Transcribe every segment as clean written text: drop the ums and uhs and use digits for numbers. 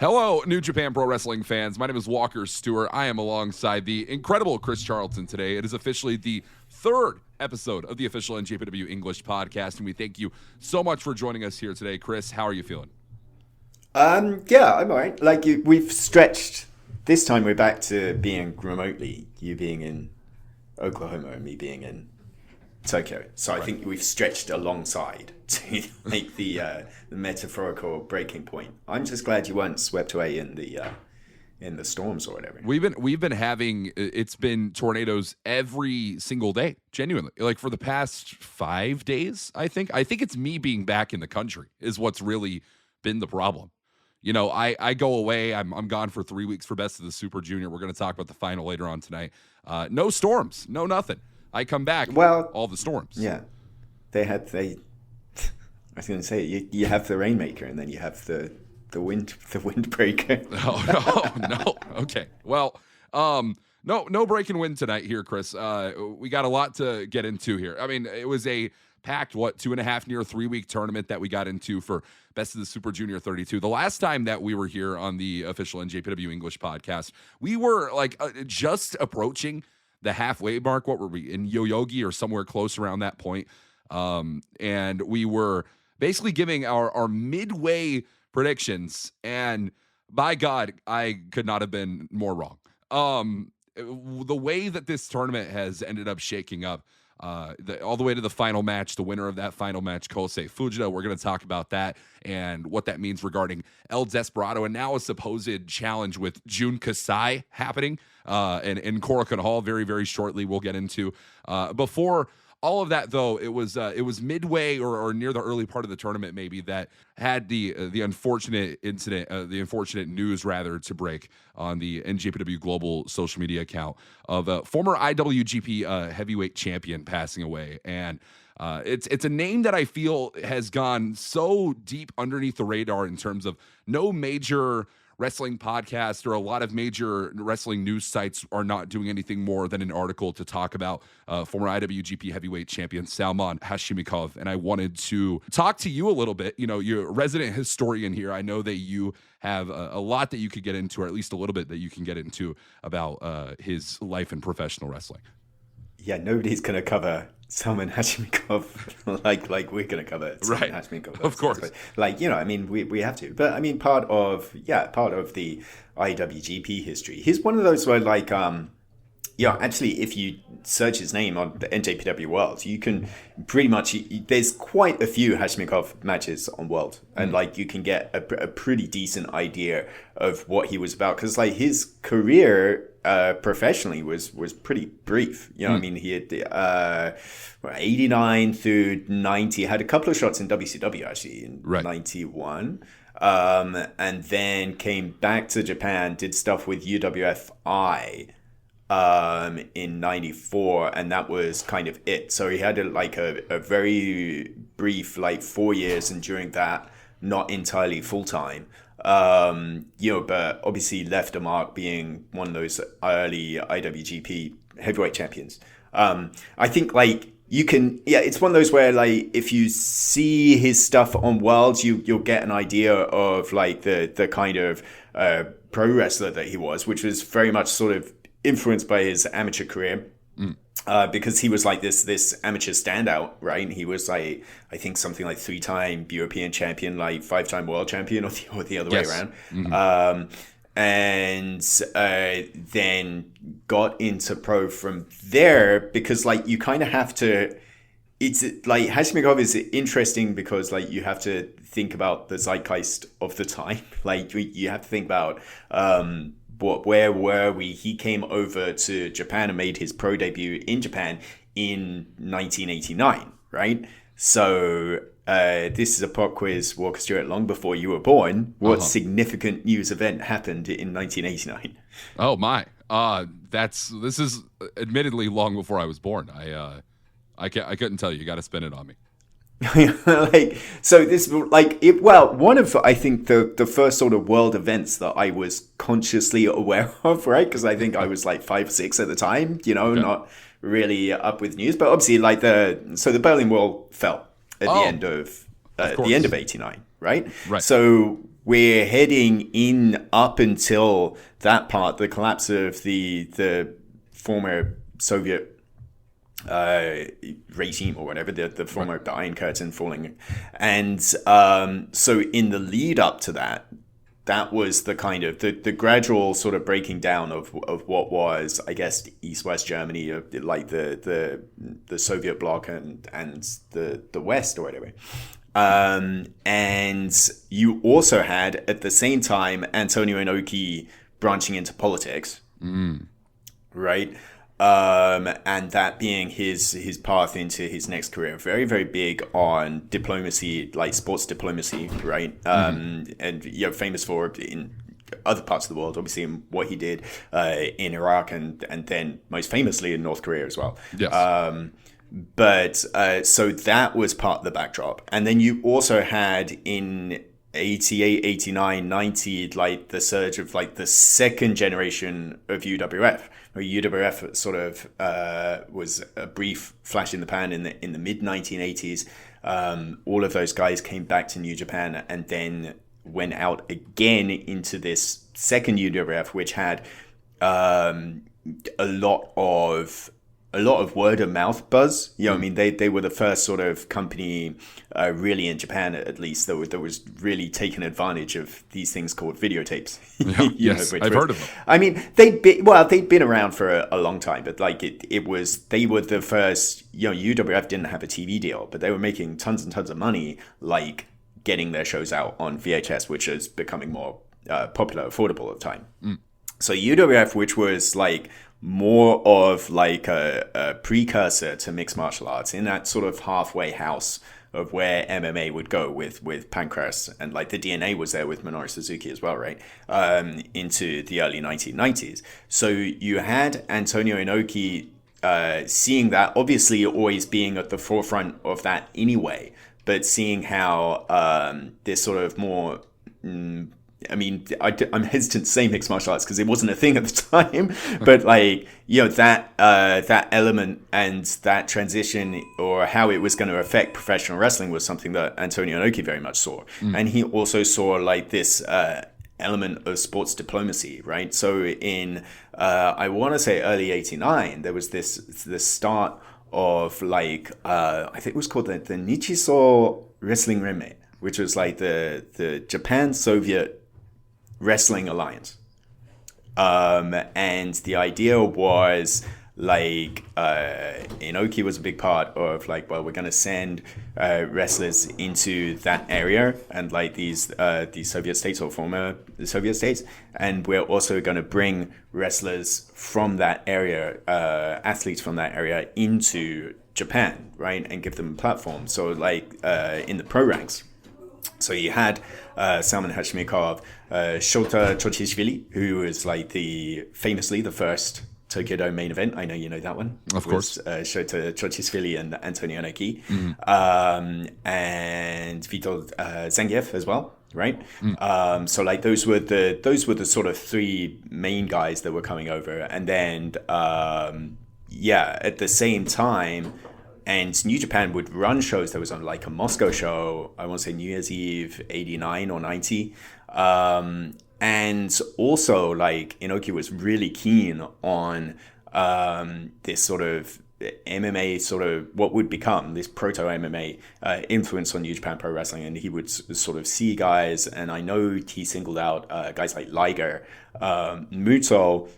Hello, New Japan Pro Wrestling fans. My name is Walker Stewart. I am alongside the incredible Chris Charlton today. It is officially the third episode of the official NJPW English Podcast, and we thank you so much for joining us here today. Chris, how are you feeling? Yeah, I'm all right. We've stretched. This time we're back to being remotely, you being in Oklahoma and me being in Tokyo. So I think we've stretched alongside to make the metaphorical breaking point. I'm just glad you weren't swept away in the storms or whatever. We've been having, it's been tornadoes every single day, genuinely. Like for the past 5 days, I think it's me being back in the country is what's really been the problem. You know, I go away. I'm gone for 3 weeks for Best of the Super Junior. We're going to talk about the final later on tonight. No storms, no nothing. I come back, all the storms. Yeah, I was going to say you have the rainmaker and then you have the windbreaker. No. Okay. Well, no breaking wind tonight here, Chris. We got a lot to get into here. I mean, it was a packed 2.5 near 3 week tournament that we got into for Best of the Super Junior 32. The last time that we were here on the official NJPW English podcast, we were just approaching the halfway mark. What were we in Yoyogi or somewhere close around that point? And we were basically giving our midway predictions, and by God, I could not have been more wrong. The way that this tournament has ended up shaking up, all the way to the final match, the winner of that final match, Casai Fujita. We're going to talk about that and what that means regarding El Desperado, and now a supposed challenge with Jun Casai happening in Korakuen Hall very, very shortly. We'll get into before all of that, though. It was midway or near the early part of the tournament, maybe, that had the unfortunate incident, the unfortunate news rather, to break on the NJPW Global social media account of former IWGP heavyweight champion passing away, and it's a name that I feel has gone so deep underneath the radar in terms of no major wrestling podcast or a lot of major wrestling news sites are not doing anything more than an article to talk about former IWGP heavyweight champion Salman Hashimikov. And I wanted to talk to you a little bit. You know, you're a resident historian here. I know that you have a lot that you could get into, or at least a little bit that you can get into about his life in professional wrestling. Yeah, nobody's going to cover Salman Hashimikov like we're going to cover Salman Hashimikov. Of course. We have to. But I mean, part of the IWGP history. He's one of those where actually, if you search his name on the NJPW World, you can pretty much, there's quite a few Hashimikov matches on World. And you can get a pretty decent idea of what he was about. Because his career professionally was pretty brief. You know, I mean, he had 89 through 90, had a couple of shots in WCW actually in 91. And then came back to Japan, did stuff with UWFI in 94, and that was kind of it. So he had a very brief 4 years, and during that, not entirely full time. But obviously left a mark being one of those early IWGP heavyweight champions. I think you can, it's one of those where if you see his stuff on Worlds, you'll get an idea of the kind of pro wrestler that he was, which was very much sort of influenced by his amateur career. Because he was this amateur standout, right? He was I think something like 3-time European champion, 5-time world champion, or the other way around. And then got into pro from there because you kind of have to. It's Hashimikov is interesting because you have to think about the zeitgeist of the time. You have to think about. Where were we? He came over to Japan and made his pro debut in Japan in 1989, right? So this is a pop quiz, Walker Stewart, long before you were born. What significant news event happened in 1989? Oh my! This is admittedly long before I was born. I couldn't tell you. You got to spin it on me. So this one of I think the first sort of world events that I was consciously aware of, right? Because I think I was 5 or 6 at the time, not really up with news, but obviously the Berlin Wall fell at the end of 89, right? Right. So we're heading in up until that part, the collapse of the former Soviet regime or whatever, the former the Iron Curtain falling. And so in the lead up to that, that was the kind of the gradual sort of breaking down of what was, I guess, East-West Germany, like the Soviet bloc and the West or whatever. And you also had at the same time Antonio Inoki branching into politics, right? And that being his path into his next career. Very, very big on diplomacy, like sports diplomacy, right? And famous for in other parts of the world, obviously, in what he did in Iraq and then most famously in North Korea as well. Yes. But so that was part of the backdrop. And then you also had in 88, 89, 90, like the surge of like the second generation of UWF. UWF sort of was a brief flash in the pan in the mid 1980s. All of those guys came back to New Japan and then went out again into this second UWF, which had a lot of word of mouth buzz. I mean, they were the first sort of company, really in Japan at least, that was really taking advantage of these things called videotapes. Yes, I've heard of them. I mean, they'd been around for a long time, but like they were the first. UWF didn't have a TV deal, but they were making tons and tons of money, like getting their shows out on VHS, which is becoming more popular, affordable at the time. So UWF, which was like more of like a precursor to mixed martial arts in that sort of halfway house of where MMA would go with Pancras, and like the DNA was there with Minoru Suzuki as well, right? Into the early 1990s. So you had Antonio Inoki seeing that, obviously always being at the forefront of that anyway, but seeing how this sort of more I mean, I'm hesitant to say mixed martial arts because it wasn't a thing at the time, but like, that element and that transition or how it was going to affect professional wrestling was something that Antonio Inoki very much saw. And he also saw like this element of sports diplomacy, right? So in, I want to say early 89, there was the start of like, I think it was called the Nichiso Wrestling Renmei, which was like the Japan-Soviet Wrestling Alliance. And the idea was like Inoki was a big part of like, well, we're going to send wrestlers into that area and like these Soviet states or former Soviet states, and we're also going to bring wrestlers from that area, athletes from that area into Japan, right, and give them a platform. So like in the pro ranks. So you had Salman Hashimikov, Shota Chochishvili, who was like famously the first Tokyo Dome main event. I know you know that one. Of course. Shota Chochishvili and Antonio Inoki. And Vitor Zangief as well, right? So like those were the sort of three main guys that were coming over. And then at the same time, and New Japan would run shows. There was on like a Moscow show, I want to say New Year's Eve, 89 or 90. And also like Inoki was really keen on this sort of MMA, sort of what would become this proto-MMA influence on New Japan Pro Wrestling. And he would sort of see guys, and I know he singled out guys like Liger, Muto,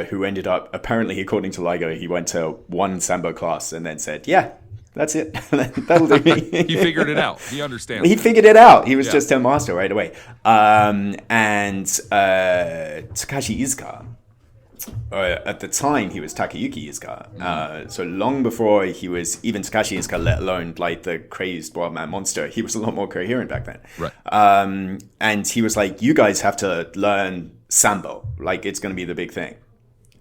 who ended up, apparently, according to Ligo, he went to one Sambo class and then said, yeah, that's it. That'll do me. He figured it out. He understands. He figured it out. He was just a master right away. And Takashi Iizuka, at the time, he was Takayuki Iizuka. So long before he was even Takashi Iizuka, let alone like the crazed wild man monster, he was a lot more coherent back then. Right. And he was like, you guys have to learn Sambo, like it's going to be the big thing.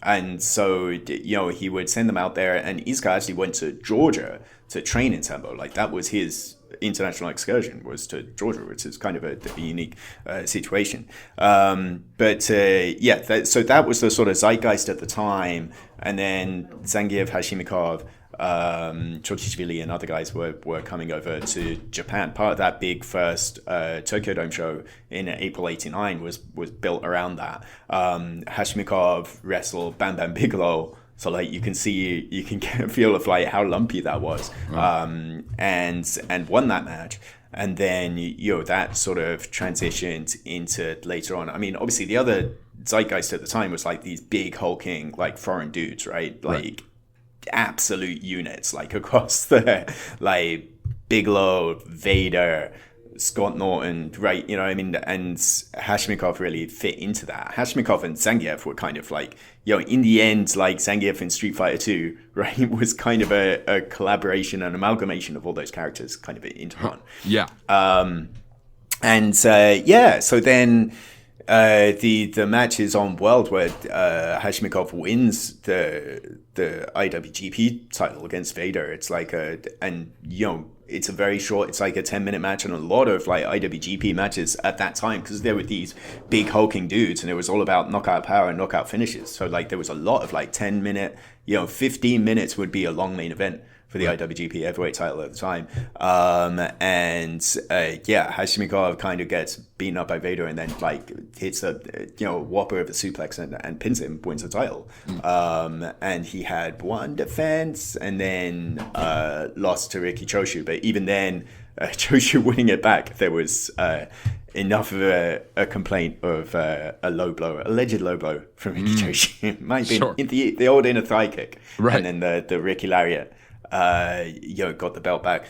And so, he would send them out there, and Iizuka actually went to Georgia to train in Sambo. Like that was his international excursion, was to Georgia, which is kind of a unique situation. So that was the sort of zeitgeist at the time. And then Zangief, Hashimikov, Chochichvili and other guys were coming over to Japan. Part of that big first Tokyo Dome show in April '89 was built around that. Hashimikov wrestled Bam Bam Bigelow. So like you can get a feel of like how lumpy that was, and won that match. And then that sort of transitioned into later on. I mean, obviously the other zeitgeist at the time was like these big hulking like foreign dudes, right? Like absolute units, like across the like Bigelow, Vader, Scott Norton, right? You know what I mean? And Hashimikov really fit into that. Hashimikov and Zangief were kind of like, in the end, like Zangief in Street Fighter 2, right, was kind of a collaboration and amalgamation of all those characters kind of into one. Yeah. So then the match is on World where Hashimikov wins the IWGP title against Vader. It's like it's a very short, it's like a 10-minute match, and a lot of like IWGP matches at that time, because there were these big hulking dudes and it was all about knockout power and knockout finishes. So like there was a lot of like 10-minute, 15 minutes would be a long main event for the IWGP heavyweight title at the time. Hashimikov kind of gets beaten up by Vader and then like hits a whopper of a suplex and pins him, wins the title. And he had one defense and then lost to Riki Choshu. But even then, Choshu winning it back, there was enough of a complaint of a low blow, alleged low blow from Riki Choshu. It might have been the old inner thigh kick. Right. And then the Ricky Lariat. Got the belt back.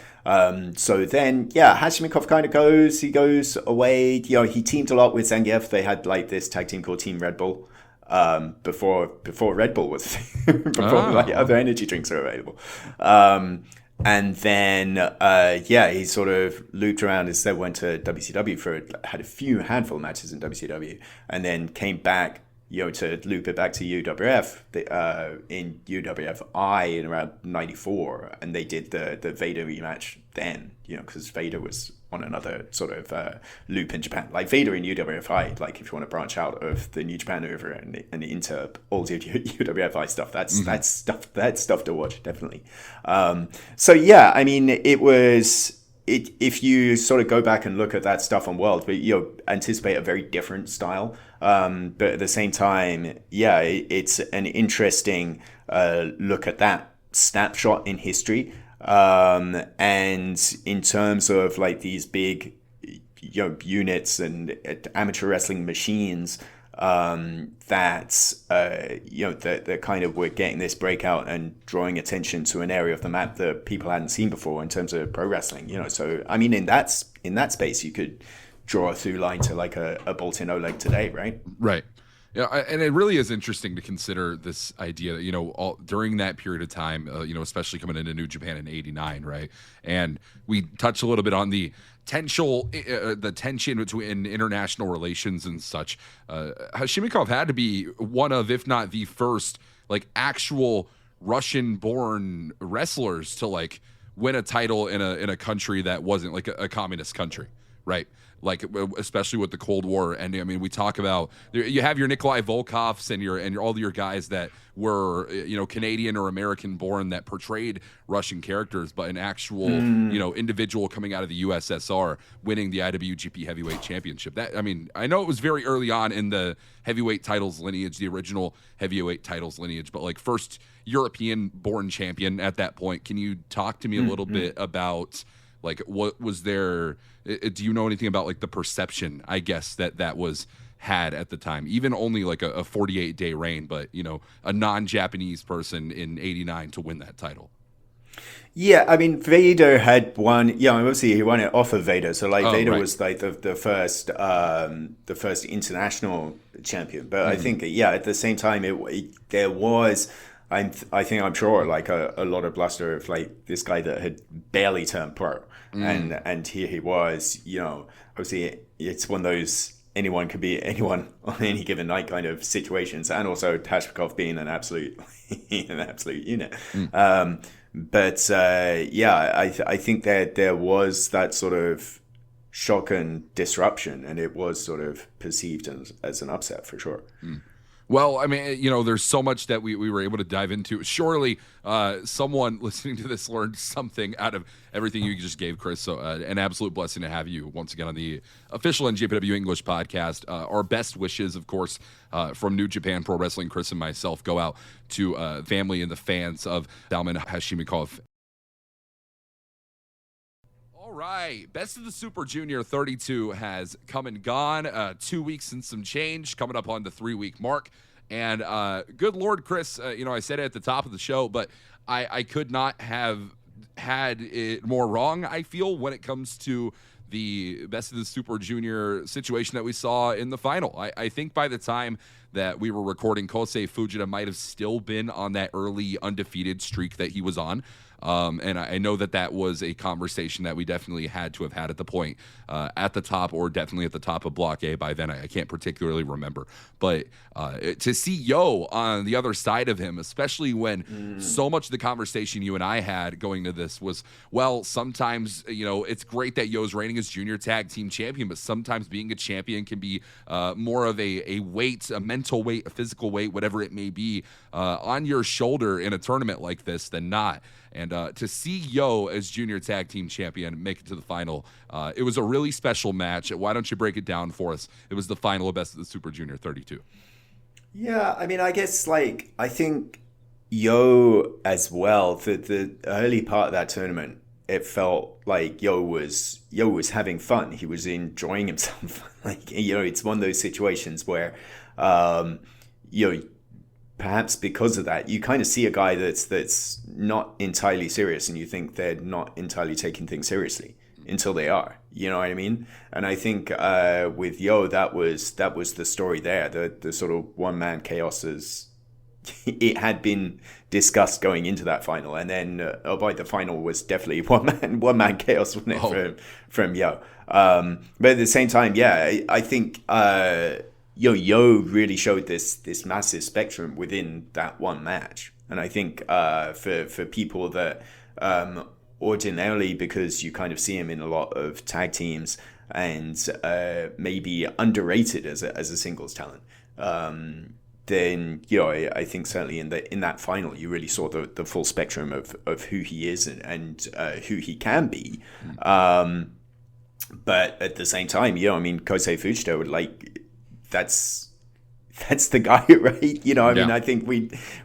So then, Hashimikov kind of goes away. He teamed a lot with Zangief. They had like this tag team called Team Red Bull. Before Red Bull was other energy drinks are available. And then he sort of looped around, instead went to WCW had a handful of matches in WCW, and then came back to loop it back to UWF in UWFI in around 94, and they did the Vader rematch then, because Vader was on another sort of loop in Japan. Like Vader in UWFI, like if you want to branch out of the New Japan over and into all the UWFI stuff, that's stuff to watch, definitely. I mean, it was... if you sort of go back and look at that stuff on World, but anticipate a very different style. But at the same time, it's an interesting look at that snapshot in history. And in terms of like these big units and amateur wrestling machines, that kind of were getting this breakout and drawing attention to an area of the map that people hadn't seen before in terms of pro wrestling. So I mean, in that space, you could draw a through line to like a Boltin Oleg today, right? Right. Yeah, and it really is interesting to consider this idea that, during that period of time, especially coming into New Japan in '89, right? And we touched a little bit on the tension between international relations and such. Hashimikov had to be one of, if not the first, like actual Russian-born wrestlers to like win a title in a country that wasn't like a communist country, right? Like especially with the Cold War ending. I mean, we talk about, you have your Nikolai Volkovs and your all your guys that were Canadian or American born that portrayed Russian characters, but an actual individual coming out of the USSR winning the IWGP Heavyweight Championship. That, I mean, I know it was very early on in the heavyweight titles lineage, the original heavyweight titles lineage, but like first European born champion at that point. Can you talk to me a little bit about like what was there? Do you know anything about like the perception, I guess, that was had at the time, even only like a 48-day reign, but a non-Japanese person in '89 to win that title? Yeah, I mean, Vader had won. Obviously he won it off of Vader. So like Vader was like the first international champion. But I think at the same time there was. I'm sure like a lot of bluster of like this guy that had barely turned pro, and here he was. Obviously it's one of those anyone could be anyone on any given night kind of situations, and also Hashimikov being an absolute unit. I think that there was that sort of shock and disruption, and it was sort of perceived as an upset for sure. Well, I mean, there's so much that we were able to dive into. Surely someone listening to this learned something out of everything you just gave, Chris. So an absolute blessing to have you once again on the official NJPW English podcast. Our best wishes, of course, from New Japan Pro Wrestling. Chris and myself go out to family and the fans of Salman Hashimikov. All right, Best of the Super Junior 32 has come and gone. 2 weeks and some change, coming up on the 3-week mark. And good Lord, Chris, I said it at the top of the show, but I could not have had it more wrong, I feel, when it comes to the Best of the Super Junior situation that we saw in the final. I think by the time that we were recording, Kosei Fujita might have still been on that early undefeated streak that he was on. And I know that was a conversation that we definitely had to have had at the point at the top, or definitely at the top of Block A by then. I can't particularly remember. But to see Yo on the other side of him, especially when so much of the conversation you and I had going to this was, well, sometimes, it's great that Yo's reigning as junior tag team champion, but sometimes being a champion can be more of a weight, a mental weight, a physical weight, whatever it may be, on your shoulder in a tournament like this than not. And to see Yo as junior tag team champion make it to the final, it was a really special match. Why don't you break it down for us? It was the final of Best of the Super Junior 32. Yeah, I mean, I guess, I think Yo as well, the early part of that tournament, it felt like Yo was having fun. He was enjoying himself. It's one of those situations where, perhaps because of that, you kind of see a guy that's not entirely serious, and you think they're not entirely taking things seriously until they are. You know what I mean? And I think with Yo, that was the story there. The sort of one-man chaos it had been discussed going into that final, and then the final was definitely one man chaos, wasn't it, from Yo? But at the same time, yeah, I think. Yo really showed this massive spectrum within that one match. And I think for people that ordinarily, because you kind of see him in a lot of tag teams and maybe underrated as a singles talent, then I think certainly in that final you really saw the full spectrum of who he is and who he can be. But at the same time, Kosei Fujita, that's the guy, right? Mean, I think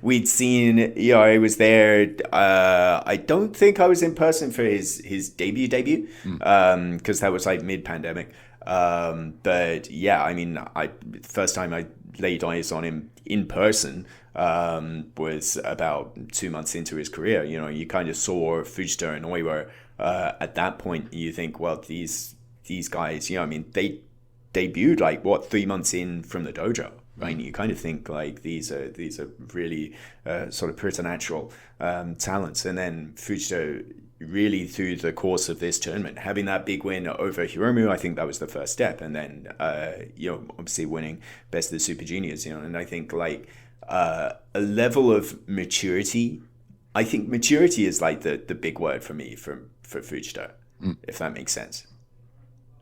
we'd seen, I was there. I don't think I was in person for his debut, because that was mid-pandemic. But yeah, I mean, first time I laid eyes on him in person was about 2 months into his career. You kind of saw Fujita and Oiwa at that point. You think, well, these guys, they debuted 3 months in from the dojo, right? You kind of think these are really sort of preternatural talents. And then Fujita really, through the course of this tournament, having that big win over Hiromu, I think that was the first step. And then obviously winning Best of the Super Juniors, and I think a level of maturity. I think maturity is the big word for me for Fujita, if that makes sense.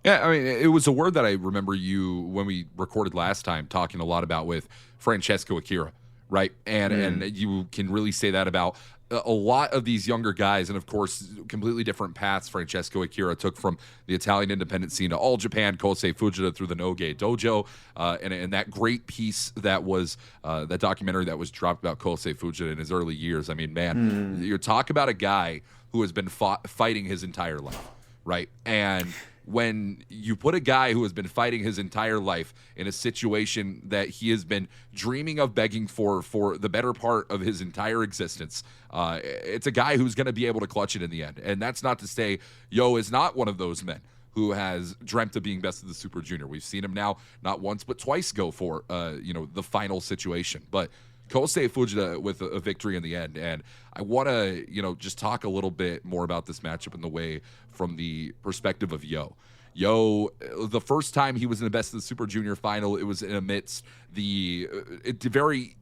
Yeah, I mean, it was a word that I remember you, when we recorded last time, talking a lot about with Francesco Akira, right? And you can really say that about a lot of these younger guys, and of course, completely different paths Francesco Akira took from the Italian independent scene to All Japan, Kosei Fujita through the Noge Dojo, and that great piece that was that documentary that was dropped about Kosei Fujita in his early years. I mean, man, you're talking about a guy who has been fighting his entire life, right? And when you put a guy who has been fighting his entire life in a situation that he has been dreaming of, begging for the better part of his entire existence, it's a guy who's going to be able to clutch it in the end. And that's not to say Yo is not one of those men who has dreamt of being Best of the Super Junior. We've seen him now not once but twice go for the final situation. But Kosei Fujita with a victory in the end. And I want to, just talk a little bit more about this matchup in the way from the perspective of Yo. Yo, the first time he was in the Best of the Super Junior final, it was amidst the very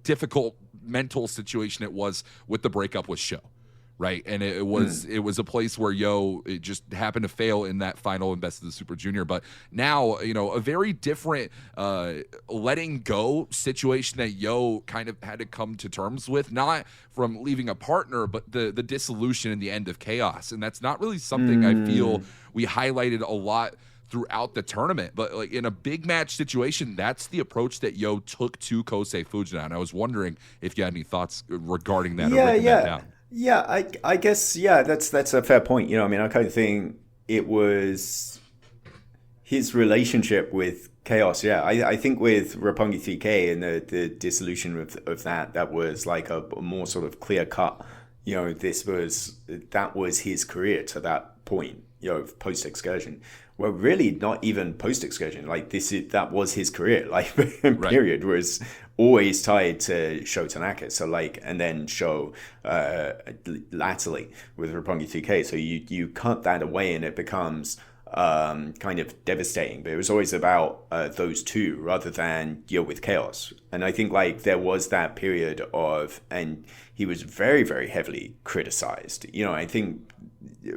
difficult mental situation it was with the breakup with Sho, right? And it was a place where it just happened to fail in that final and Best of the Super Junior. But now, a very different letting go situation that kind of had to come to terms with, not from leaving a partner, but the dissolution and the end of Chaos. And that's not really something I feel we highlighted a lot throughout the tournament, but like in a big match situation, that's the approach that took to Kosei Fujita. And I was wondering if you had any thoughts regarding that. That down. Yeah, I guess that's a fair point. I mean, I kind of think it was his relationship with Chaos. Yeah, I think with Roppongi 3K and the dissolution of that was like a more sort of clear cut. That was his career to that point. Post Excursion. Well, really, not even post Excursion. Like that was his career. Like period was always tied to Sho Tanaka. So and then Sho latterly with Roppongi 3K. So you cut that away and it becomes kind of devastating. But it was always about those two rather than with Chaos. And I think there was that period and he was very, very heavily criticized. I think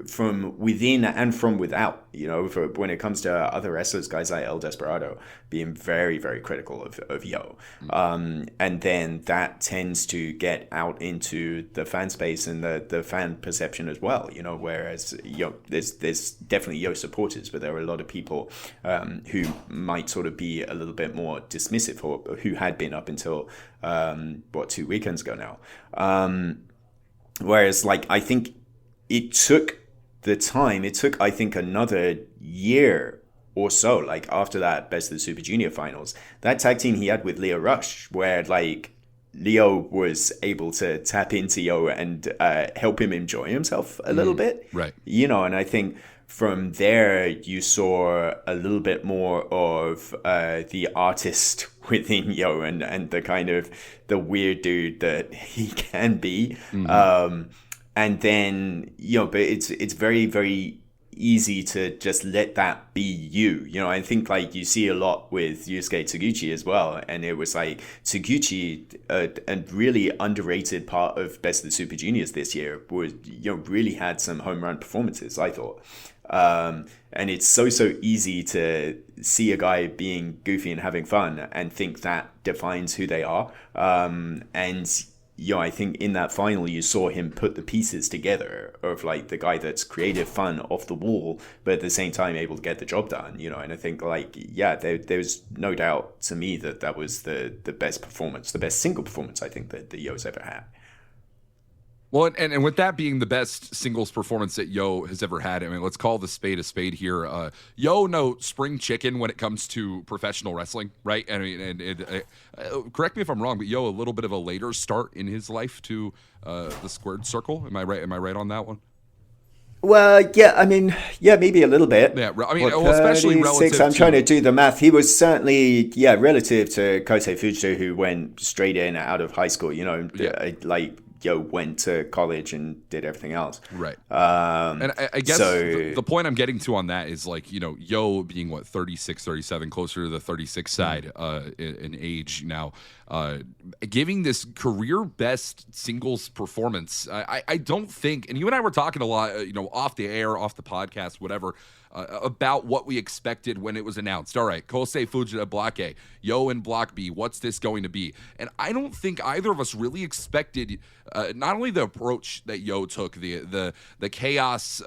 from within and from without, when it comes to other wrestlers, guys like El Desperado being very, very critical of Yo. And then that tends to get out into the fan space and the fan perception as well, whereas there's definitely Yo supporters, but there are a lot of people who might sort of be a little bit more dismissive or who had been up until 2 weekends ago now. Whereas I think it took I think another year or so, after that Best of the Super Junior finals, that tag team he had with Leo Rush, where Leo was able to tap into Yo and help him enjoy himself a little bit. Right. And I think from there you saw a little bit more of the artist within Yo and the kind of the weird dude that he can be. And then, but it's very, very easy to just let that be you. I think you see a lot with Yusuke Taguchi as well. And it was Taguchi, a really underrated part of Best of the Super Juniors this year, was, really had some home run performances, I thought. And it's so easy to see a guy being goofy and having fun and think that defines who they are. I think in that final, you saw him put the pieces together of the guy that's creative, fun, off the wall, but at the same time able to get the job done, And I think there's no doubt to me that was the best performance, the best single performance I think that Yo's ever had. Well, and with that being the best singles performance that Yo has ever had, I mean, let's call the spade a spade here. Yo, no spring chicken when it comes to professional wrestling, right? I mean, correct me if I'm wrong, but Yo, a little bit of a later start in his life to the squared circle. Am I right? Am I right on that one? Well, yeah, I mean, maybe a little bit. Yeah, I mean, especially relative I'm trying to do the math. He was certainly, relative to Kosei Fujita, who went straight in out of high school, Yo went to college and did everything else. Right. And I guess the point I'm getting to on that is Yo being 36, 37, closer to the 36 side in age now, giving this career best singles performance. I don't think, and you and I were talking a lot, off the air, off the podcast, whatever, about what we expected when it was announced. All right, Kosei Fujita, Block A, Yo in Block B, what's this going to be? And I don't think either of us really expected not only the approach that Yo took, the chaos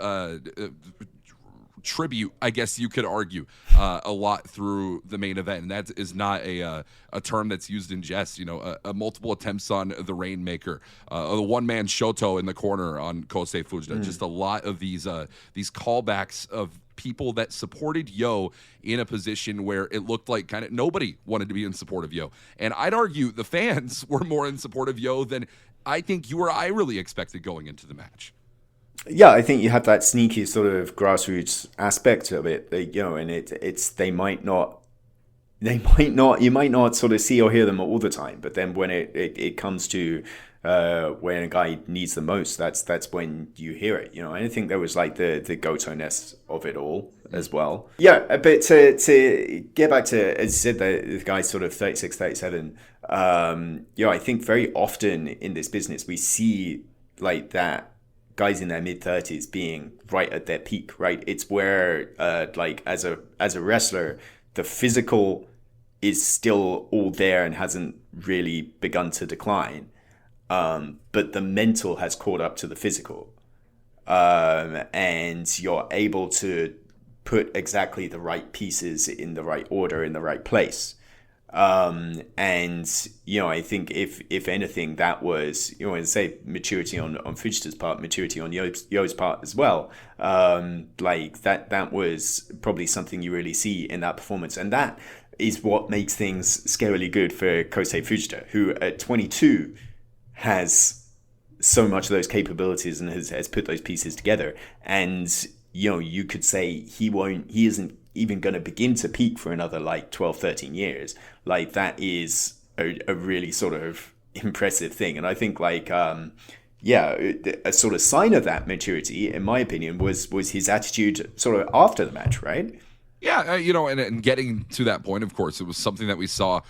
tribute, I guess you could argue, a lot through the main event, and that is not a term that's used in jest. Multiple attempts on the Rainmaker, the one-man Shoto in the corner on Kosei Fujita, just a lot of these callbacks of people that supported Yo in a position where it looked like kind of nobody wanted to be in support of Yo. And I'd argue the fans were more in support of Yo than I think you or I really expected going into the match. Yeah, I think you have that sneaky sort of grassroots aspect of it, and you might not sort of see or hear them all the time, but then when it comes to when a guy needs the most, that's when you hear it, and I think there was the Goto-ness of it all as well. Yeah, but to get back to, as you said, the guy's sort of 36, 37, I think very often in this business we see that guys in their mid-30s being right at their peak, right? It's where, like, as a wrestler, the physical is still all there and hasn't really begun to decline. But the mental has caught up to the physical. And you're able to put exactly the right pieces in the right order, in the right place. And, I think if anything, that was, I'd say maturity on Fujita's part, maturity on Yo's part as well. Like that was probably something you really see in that performance. And that is what makes things scarily good for Kosei Fujita, who at 22 has so much of those capabilities and has put those pieces together. And, you could say he isn't even going to begin to peak for another like 12, 13 years. Like that is a really sort of impressive thing. And I think like, a sort of sign of that maturity, in my opinion, was his attitude sort of after the match, right? Yeah, and getting to that point, of course, it was something that we saw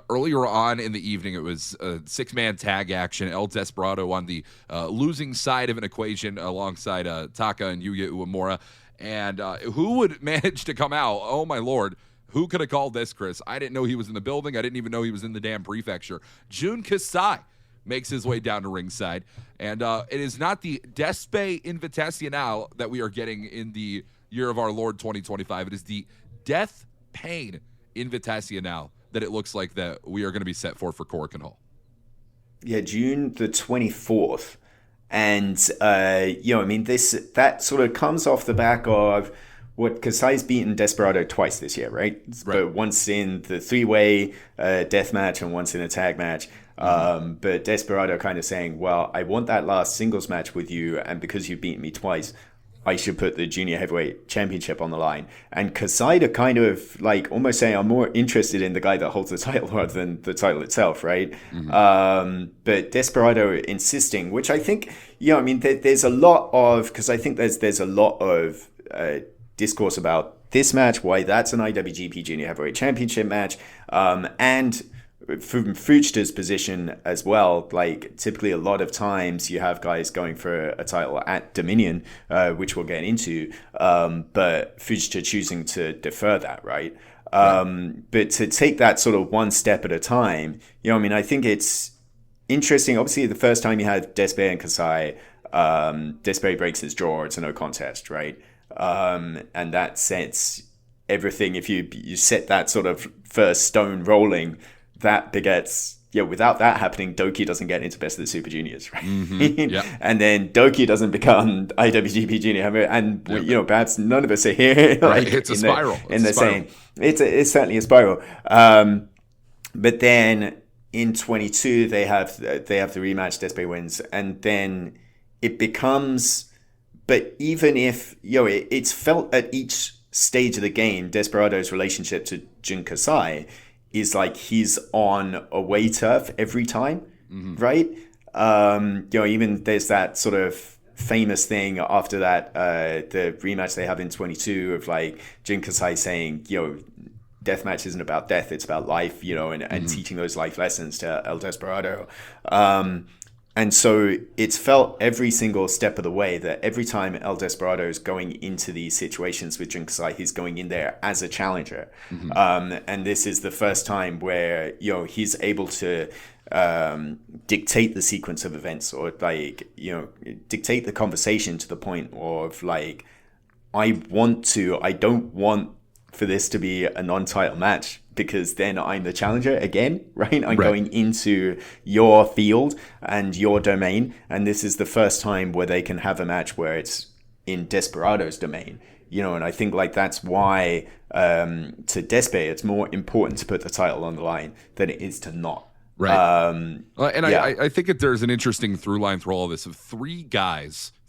earlier on in the evening. It was a 6-man tag action. El Desperado on the losing side of an equation alongside Taka and Yuya Uemura. And who would manage to come out? Oh, my Lord. Who could have called this, Chris? I didn't know he was in the building. I didn't even know he was in the damn prefecture. Jun Kasai makes his way down to ringside. And it is not the Despe Invitacional that we are getting in the year of our Lord 2025. It is the Death Pain Invitacional that it looks like that we are going to be set for Korakuen Hall. Yeah, June the 24th. And, that sort of comes off the back of what Kasai's beaten Desperado twice this year, right? But once in the 3-way death match and once in a tag match. But Desperado kind of saying, well, I want that last singles match with you, and because you've beaten me twice, I should put the junior heavyweight championship on the line. And Kasai to kind of like almost saying, I'm more interested in the guy that holds the title rather than the title itself, right? But Desperado insisting, which I think, there's a lot of, because I think there's a lot of discourse about this match, why that's an IWGP Junior Heavyweight Championship match, and from Fujita's position as well, like typically a lot of times you have guys going for a title at Dominion, which we'll get into, but Fujita choosing to defer that, right? But to take that sort of one step at a time, I think it's interesting. Obviously, the first time you had Despe and Kasai, Despe breaks his jaw, it's a no contest, right? And that sets everything, if you set that sort of first stone rolling, that begets, without that happening, Doki doesn't get into Best of the Super Juniors, right? And then Doki doesn't become IWGP Junior Heavyweight, and perhaps none of us are here. Right, it's a spiral. It's certainly a spiral. But then in 22, they have the rematch. Despe wins, and then it becomes. But even if it's felt at each stage of the game, Desperado's relationship to Jun Kasai is like he's on away turf every time, right? Even there's that sort of famous thing after that, the rematch they have in 22 of like Jun Kasai saying, deathmatch isn't about death, it's about life, and teaching those life lessons to El Desperado. And so it's felt every single step of the way that every time El Desperado is going into these situations with Jun Kasai, he's going in there as a challenger. And this is the first time where, he's able to dictate the sequence of events, or like, dictate the conversation to the point of like, I don't want for this to be a non-title match, because then I'm the challenger again, right? I'm going into your field and your domain, and this is the first time where they can have a match where it's in Desperado's domain, and I think like that's why to Despe it's more important to put the title on the line than it is to not. Right. I think that there's an interesting through line through all of this of three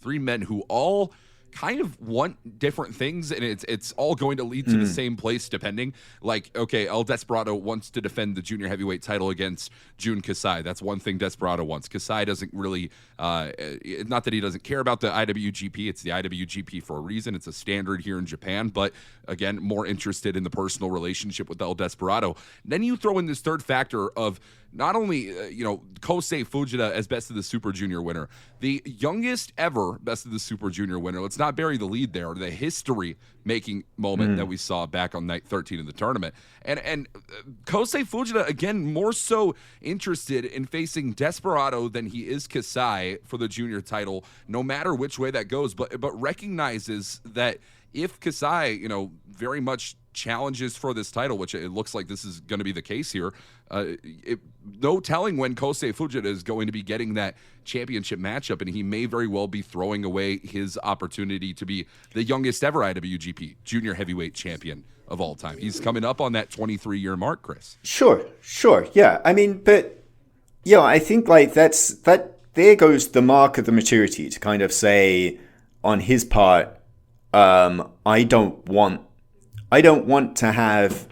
men who all kind of want different things, and it's all going to lead to the same place depending. Like, okay, El Desperado wants to defend the junior heavyweight title against Jun Kasai. That's one thing Desperado wants. Kasai doesn't really, not that he doesn't care about the IWGP. It's the IWGP for a reason. It's a standard here in Japan, but again, more interested in the personal relationship with El Desperado. Then you throw in this third factor of not only, Kosei Fujita as Best of the Super Junior winner, the youngest ever Best of the Super Junior winner. Let's not bury the lead there. The history-making moment that we saw back on night 13 of the tournament. And Kosei Fujita, again, more so interested in facing Desperado than he is Kasai for the junior title, no matter which way that goes, but recognizes that if Kasai, very much challenges for this title, which it looks like this is going to be the case here, no telling when Kosei Fujita is going to be getting that championship matchup, and he may very well be throwing away his opportunity to be the youngest ever IWGP junior heavyweight champion of all time. He's coming up on that 23-year mark, Chris. Sure. Yeah. I mean, but I think like that there goes the mark of the maturity to kind of say on his part, I don't want to have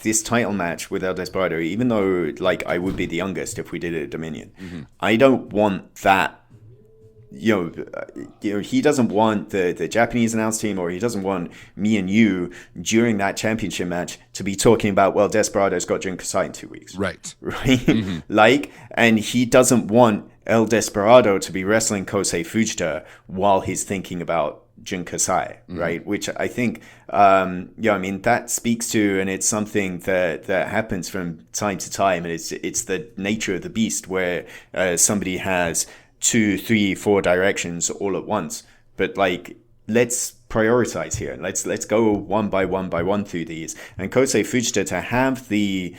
this title match with El Desperado, even though like I would be the youngest if we did it at Dominion. Mm-hmm. I don't want that. He doesn't want the Japanese announce team, or he doesn't want me and you during that championship match to be talking about, well, Desperado's got Jun Kasai in 2 weeks. Right. Mm-hmm. And he doesn't want El Desperado to be wrestling Kosei Fujita while he's thinking about Jun Kasai, right? Which I think, that speaks to, and it's something that happens from time to time, and it's the nature of the beast where somebody has 2, 3, 4 directions all at once. But like, let's prioritize here. Let's go one by one through these. And Kosei Fujita to have the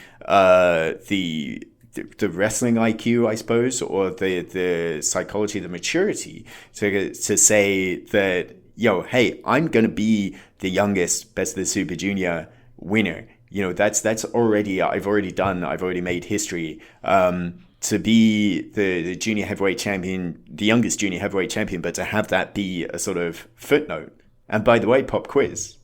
wrestling IQ, I suppose, or the psychology, the maturity to say that, hey, I'm going to be the youngest Best of the Super Junior winner. That's already, I've already made history. To be the junior heavyweight champion, the youngest junior heavyweight champion, but to have that be a sort of footnote. And by the way, pop quiz,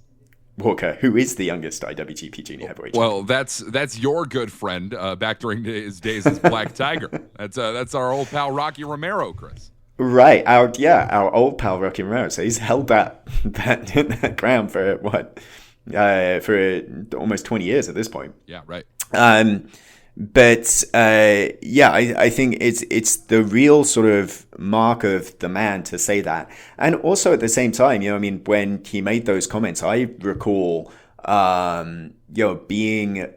Walker, who is the youngest IWGP junior heavyweight champion? Well, that's your good friend back during his days as Black Tiger. That's our old pal Rocky Romero, Chris. Right, our old pal Rocky Romero. So he's held that ground for what? For almost 20 years at this point. Yeah, right. But I think it's the real sort of mark of the man to say that. And also at the same time, when he made those comments, I recall, being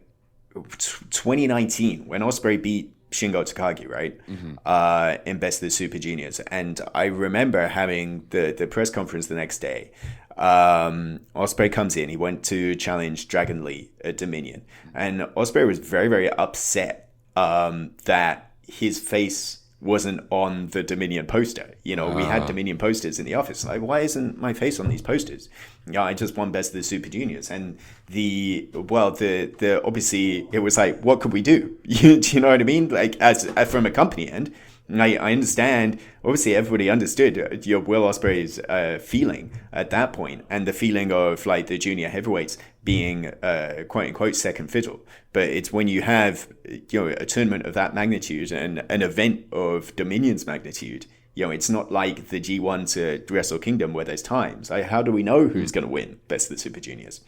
2019 when Ospreay beat Shingo Takagi, right? Mm-hmm. In Best of the Super Juniors. And I remember having the press conference the next day. Ospreay comes in, he went to challenge Dragon Lee at Dominion, and Ospreay was very, very upset that his face wasn't on the Dominion poster. We had Dominion posters in the office. Like, why isn't my face on these posters? I just won Best of the Super Juniors. And the obviously it was like, what could we do? Do you know what I mean? Like, as from a company end, I understand, obviously everybody understood Will Ospreay's feeling at that point, and the feeling of like the junior heavyweights being quote unquote second fiddle. But it's when you have a tournament of that magnitude and an event of Dominion's magnitude, it's not like the G1 to Wrestle Kingdom where there's times. How do we know who's going to win Best of the Super Juniors?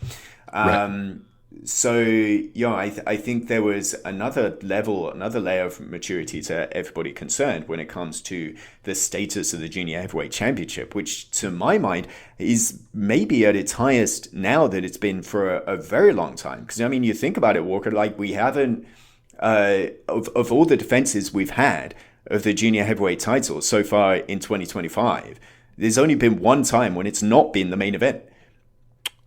Right. So, I think there was another layer of maturity to everybody concerned when it comes to the status of the Junior Heavyweight Championship, which to my mind is maybe at its highest now that it's been for a very long time. Because, you think about it, Walker, like we haven't, of all the defenses we've had of the Junior Heavyweight title so far in 2025, there's only been one time when it's not been the main event.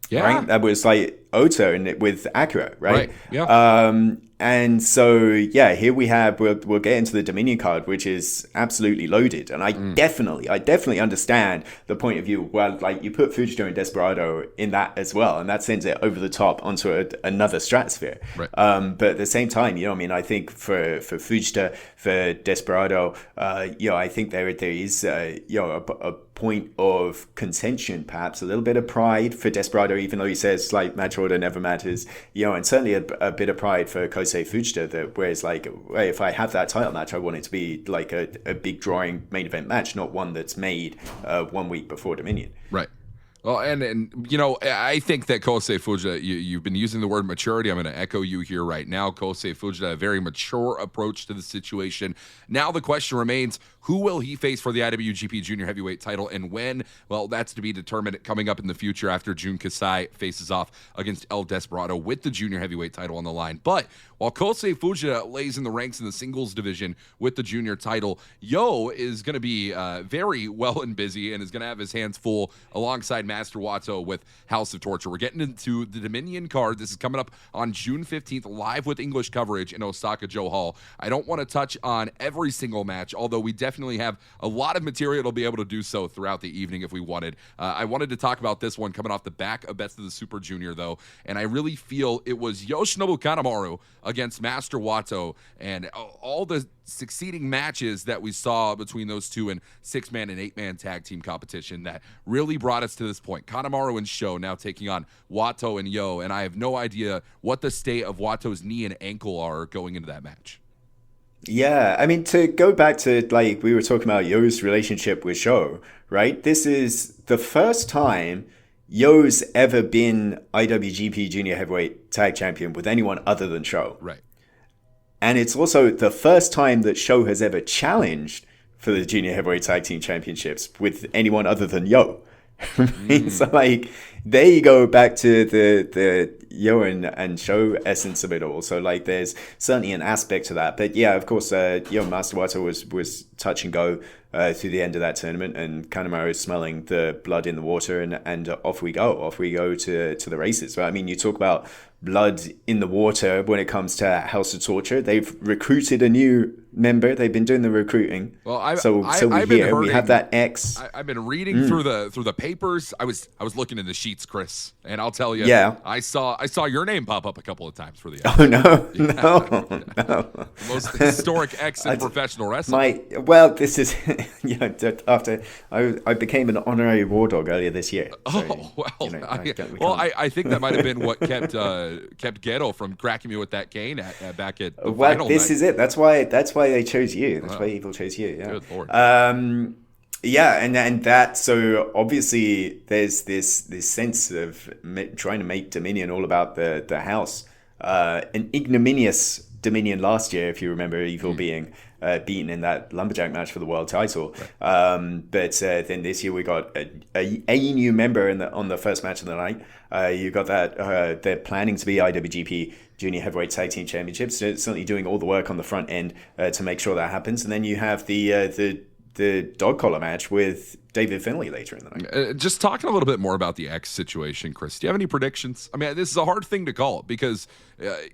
Yeah. Right? That was like Ota with Acura, right? Yeah. And so, here we have, we'll get into the Dominion card, which is absolutely loaded. And I definitely understand the point of view where, like, you put Fujita and Desperado in that as well, and that sends it over the top onto another stratosphere. Right. But at the same time, I think for Fujita, for Desperado, I think there is, a point of contention, perhaps a little bit of pride for Desperado, even though he says, like, match order never matters, and certainly a bit of pride for Kosei Fujita, that whereas like, hey, if I have that title match, I want it to be like a big drawing main event match, not one that's made 1 week before Dominion. Right. Well, and you know, I think that Kosei Fujita, you've been using the word maturity. I'm going to echo you here right now. Kosei Fujita, a very mature approach to the situation. Now the question remains, who will he face for the IWGP Junior Heavyweight title and when? Well, that's to be determined coming up in the future after Jun Kasai faces off against El Desperado with the Junior Heavyweight title on the line. But while Kosei Fujita lays in the ranks in the singles division with the junior title, Yo is going to be very well and busy and is going to have his hands full alongside Master Wato with House of Torture. We're getting into the Dominion card. This is coming up on June 15th, live with English coverage in Osaka Joe Hall. I don't want to touch on every single match, although we definitely have a lot of material to be able to do so throughout the evening if we wanted. I wanted to talk about this one coming off the back of Best of the Super Junior, though, and I really feel it was Yoshinobu Kanemaru against Master Wato, and all the succeeding matches that we saw between those two in 6-man and 8-man tag team competition that really brought us to this point. Kanemaru and Sho now taking on Wato and Yo, and I have no idea what the state of Wato's knee and ankle are going into that match. Yeah, I mean, to go back to, like, we were talking about Yo's relationship with Sho, right? This is the first time Yo's ever been IWGP Junior Heavyweight Tag Champion with anyone other than Sho. Right. And it's also the first time that Sho has ever challenged for the Junior Heavyweight Tag Team Championships with anyone other than Yo. So, like, there you go back to the Yo and Sho essence of it all. So, like, there's certainly an aspect to that. But yeah, of course, Master Wato was touch and go through the end of that tournament, and Kanemaru smelling the blood in the water, and off we go to the races. But I mean, you talk about blood in the water when it comes to House of Torture. They've recruited a new member. They've been doing the recruiting. Well, we have that X. I've been reading through the papers. I was looking in the sheets, Chris, and I'll tell you, I saw your name pop up a couple of times for the X. Oh no. The most historic X in professional wrestling. This is after I became an honorary war dog earlier this year. So, I think that might have been what kept Geto from cracking me with that cane back at the final this night. Is it. That's why they chose you. That's why Evil chose you. Yeah. Good Lord. And that, so obviously there's this sense of trying to make Dominion all about the house. An ignominious Dominion last year, if you remember, Evil being beaten in that lumberjack match for the world title. Right. But then this year we got a new member on the first match of the night. You got that they're planning to be IWGP Junior Heavyweight Tag Team Championships. So certainly doing all the work on the front end to make sure that happens. And then you have the dog collar match with David Finlay later in the night. Just talking a little bit more about the X situation, Chris. Do you have any predictions? I mean, this is a hard thing to call because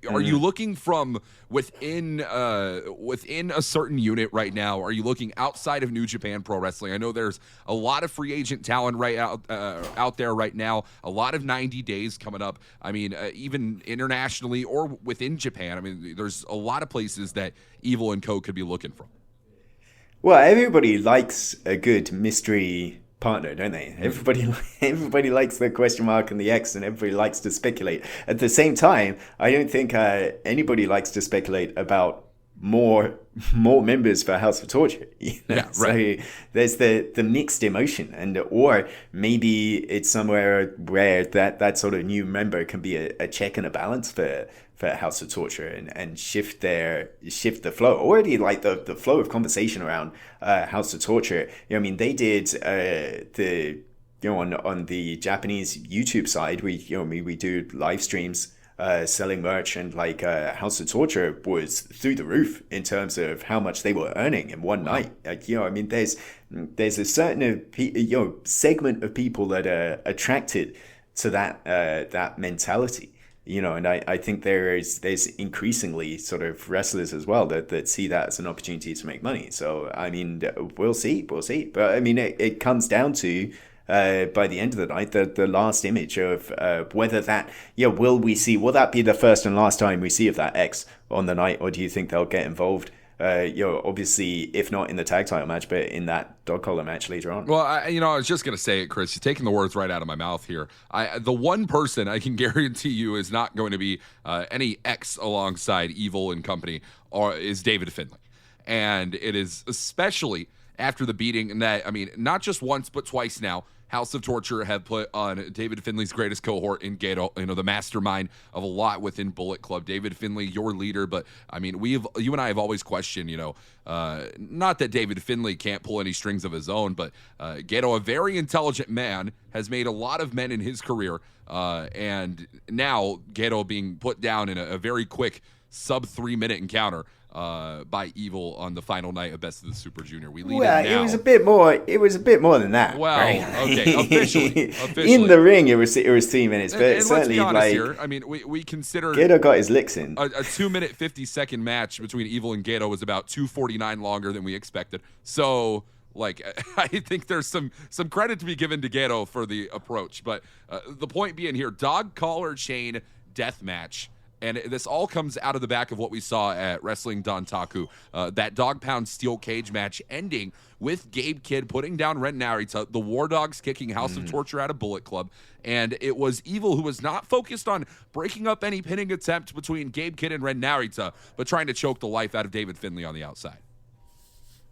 are you looking from within a certain unit right now? Are you looking outside of New Japan Pro Wrestling? I know there's a lot of free agent talent out there right now. A lot of 90 days coming up. I mean, even internationally or within Japan. I mean, there's a lot of places that Evil and Co. could be looking from. Well, everybody likes a good mystery partner, don't they? Everybody likes the question mark and the X, and everybody likes to speculate. At the same time, I don't think anybody likes to speculate about more members for House of Torture. You know? Yeah, right. So there's the mixed emotion, or maybe it's somewhere where that sort of new member can be a check and a balance for House of Torture and shift the flow. Already, like the flow of conversation around House of Torture. I mean, they did on the Japanese YouTube side, we do live streams. Selling merch, and House of Torture was through the roof in terms of how much they were earning in one night. I mean, there's a certain segment of people that are attracted to that mentality. And I think there's increasingly sort of wrestlers as well that see that as an opportunity to make money. So I mean, we'll see. But I mean, it comes down to. By the end of the night, the last image of whether that, will that be the first and last time we see of that X on the night, or do you think they'll get involved? Obviously, if not in the tag title match, but in that dog collar match later on. Well, I was just going to say it, Chris. You're taking the words right out of my mouth here. The one person I can guarantee you is not going to be any X alongside Evil and company is David Finlay. And it is especially after the beating, and that, I mean, not just once, but twice now, House of Torture have put on David Finley's greatest cohort in Gato, the mastermind of a lot within Bullet Club. David Finley, your leader, but I mean, you and I have always questioned, not that David Finley can't pull any strings of his own, but Gato, a very intelligent man, has made a lot of men in his career, and now Gato being put down in a very quick sub 3-minute encounter by Evil on the final night of Best of the Super Junior. We lead in now. It was a bit more. It was a bit more than that. Well, right? Okay, officially, in the ring, it was 3 minutes, but and certainly let's be honest like here. I mean, we consider Gato got his licks in. A 2-minute 50-second match between Evil and Gato was about 2:49 longer than we expected. So, like, I think there's some credit to be given to Gato for the approach. But the point being here, dog collar chain death match. And this all comes out of the back of what we saw at Wrestling Dontaku, that dog pound steel cage match ending with Gabe Kidd putting down Ren Narita, the War Dogs kicking House of Torture out of Bullet Club. And it was Evil who was not focused on breaking up any pinning attempt between Gabe Kidd and Ren Narita, but trying to choke the life out of David Finley on the outside.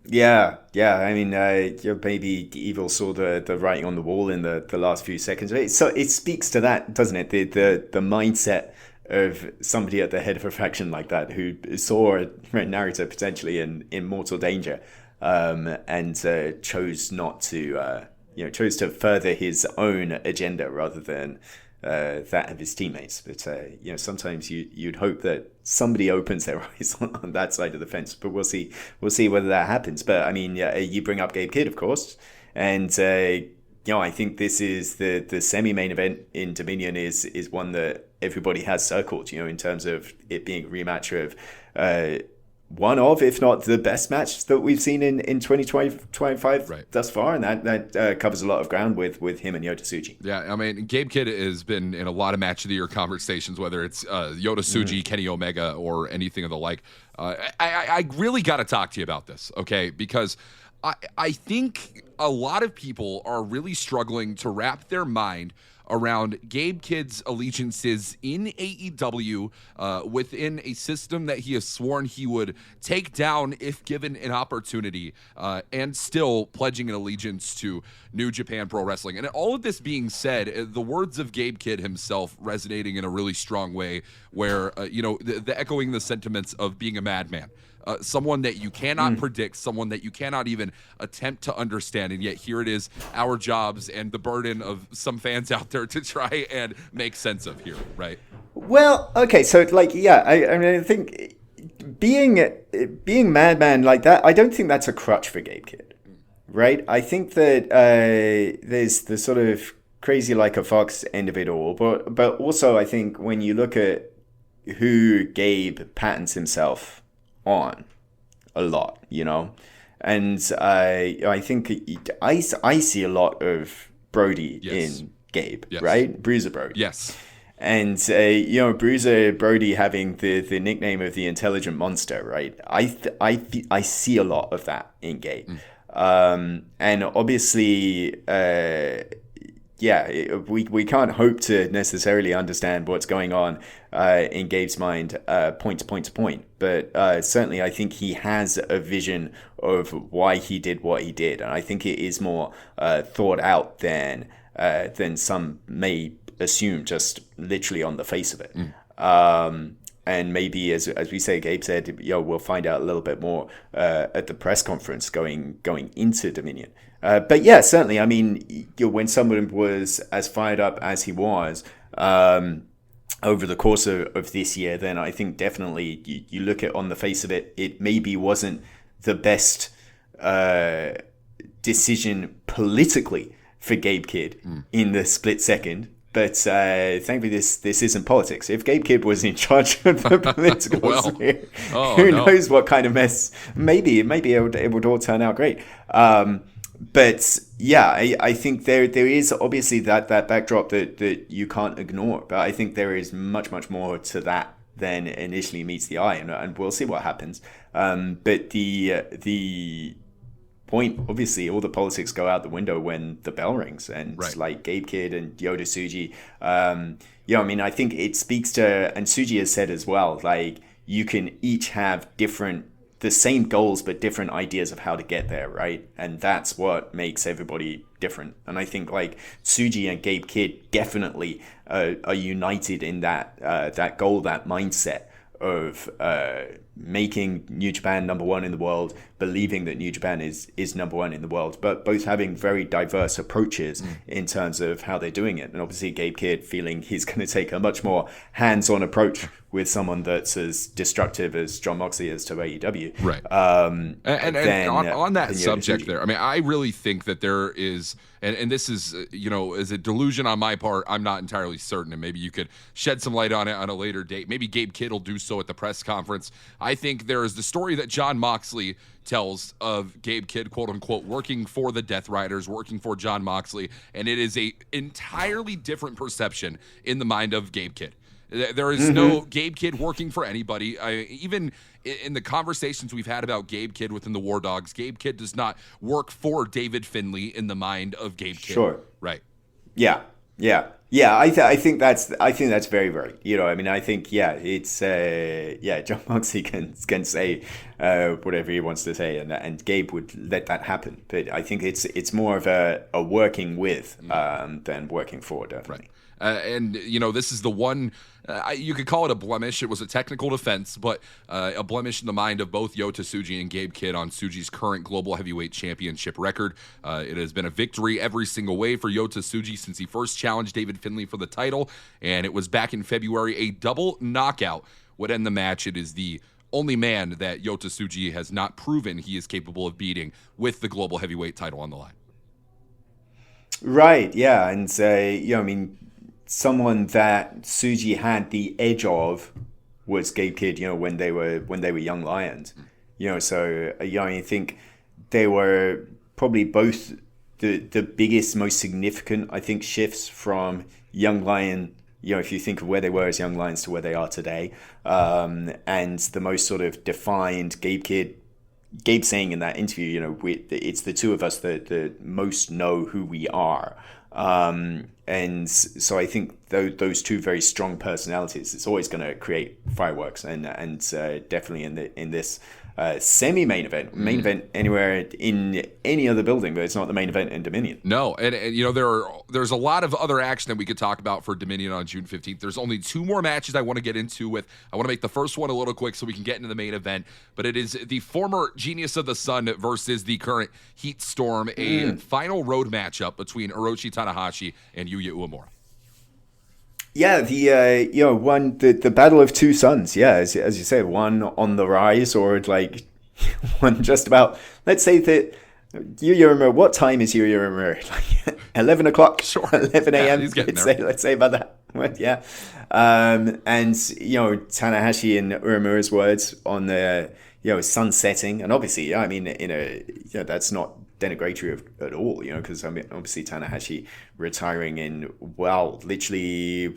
Yeah. I mean, maybe Evil saw the writing on the wall in the last few seconds. So it speaks to that, doesn't it? The mindset of somebody at the head of a faction like that who saw Ren Narita potentially in mortal danger, and chose not to, chose to further his own agenda rather than that of his teammates. But sometimes you'd hope that somebody opens their eyes on that side of the fence. But we'll see whether that happens. But I mean, you bring up Gabe Kidd, of course, and I think this is the semi-main event in Dominion is one that everybody has circled, in terms of it being a rematch of one of, if not the best match that we've seen in 2025 right. thus far. And that covers a lot of ground with him and Yota Tsuji. Yeah, I mean, Gabe Kidd has been in a lot of match of the year conversations, whether it's Yota Tsuji, Kenny Omega, or anything of the like. I really got to talk to you about this, okay? Because I think a lot of people are really struggling to wrap their mind around Gabe Kidd's allegiances in AEW within a system that he has sworn he would take down if given an opportunity, and still pledging an allegiance to New Japan Pro Wrestling. And all of this being said, the words of Gabe Kidd himself resonating in a really strong way where, the echoing the sentiments of being a madman. Someone that you cannot predict, someone that you cannot even attempt to understand, and yet here it is, our jobs and the burden of some fans out there to try and make sense of here, right? Well, okay, so I mean, I think being madman like that, I don't think that's a crutch for Gabe Kidd, right? I think that there's the sort of crazy like a fox end of it all, but also I think when you look at who Gabe patents himself on a lot, and I think I see a lot of Brody in Gabe, right? Bruiser Brody. Yes. And Bruiser Brody having the nickname of the intelligent monster, right? I see a lot of that in Gabe. And obviously we can't hope to necessarily understand what's going on in Gabe's mind point to point. But certainly I think he has a vision of why he did what he did. And I think it is more thought out than some may assume just literally on the face of it. And maybe, as we say, Gabe said, we'll find out a little bit more at the press conference going into Dominion. But yeah, certainly, I mean, when someone was as fired up as he was over the course of this year, then I think definitely you look at on the face of it, it maybe wasn't the best decision politically for Gabe Kidd in the split second. But thankfully, this isn't politics. If Gabe Kidd was in charge of the political sphere, who knows what kind of mess? Maybe it would all turn out great. But yeah, I think there is obviously that backdrop that you can't ignore. But I think there is much more to that than initially meets the eye, and we'll see what happens. But the point, obviously, all the politics go out the window when the bell rings, and like Gabe Kidd and Yota Tsuji. I mean, I think it speaks to, and Tsuji has said as well, like you can each have the same goals but different ideas of how to get there, right? And that's what makes everybody different. And I think like Tsuji and Gabe Kidd definitely are united in that goal, that mindset of making New Japan number one in the world, believing that New Japan is number one in the world, but both having very diverse approaches in terms of how they're doing it. And obviously Gabe Kidd feeling he's going to take a much more hands-on approach with someone that's as destructive as Jon Moxley is to AEW. Right. And on that subject there, I mean, I really think that there is, and this is, is a delusion on my part. I'm not entirely certain, and maybe you could shed some light on it on a later date. Maybe Gabe Kidd will do so at the press conference. I think there is the story that Jon Moxley tells of Gabe Kidd, quote unquote, working for the Death Riders, working for Jon Moxley, and it is a entirely different perception in the mind of Gabe Kidd. There is no Gabe Kidd working for anybody. Even in the conversations we've had about Gabe Kidd within the War Dogs, Gabe Kidd does not work for David Finlay in the mind of Gabe Kidd. Sure. Right. Yeah. I think that's very, very. I mean, I think it's Jon Moxley can say whatever he wants to say, and Gabe would let that happen. But I think it's more of a working with than working for, definitely. Right. And this is the one, you could call it a blemish. It was a technical defense, but a blemish in the mind of both Yota Tsuji and Gabe Kidd on Tsuji's current global heavyweight championship record. It has been a victory every single way for Yota Tsuji since he first challenged David Finlay for the title, and it was back in February. A double knockout would end the match. It is the only man that Yota Tsuji has not proven he is capable of beating with the global heavyweight title on the line. Right, yeah, and I mean, someone that Tsuji had the edge of was Gabe Kidd, when they were young lions. So I think they were probably both the biggest, most significant, I think, shifts from young lion, if you think of where they were as young lions to where they are today. And the most sort of defined Gabe saying in that interview, it's the two of us that most know who we are. And so I think those two very strong personalities, it's always going to create fireworks, and definitely in this semi-main event, main event anywhere in any other building, but it's not the main event in Dominion. No, and there's a lot of other action that we could talk about for Dominion on June 15th. There's only two more matches I want to get into with. I want to make the first one a little quick so we can get into the main event, but it is the former Genius of the Sun versus the current Heat Storm, a final road matchup between Hiroshi Tanahashi and Yuya Uemura. Yeah, the battle of two suns. Yeah, as you say, one on the rise, or like one just about. Let's say that Yuya Uemura. What time is Yuya Uemura? Like 11 o'clock, sure, 11 a.m. Yeah, let's say about that. Yeah, and Tanahashi and Uemura's words on the sun setting, and obviously, I mean, that's not denigratory at all, because I mean, obviously Tanahashi retiring in literally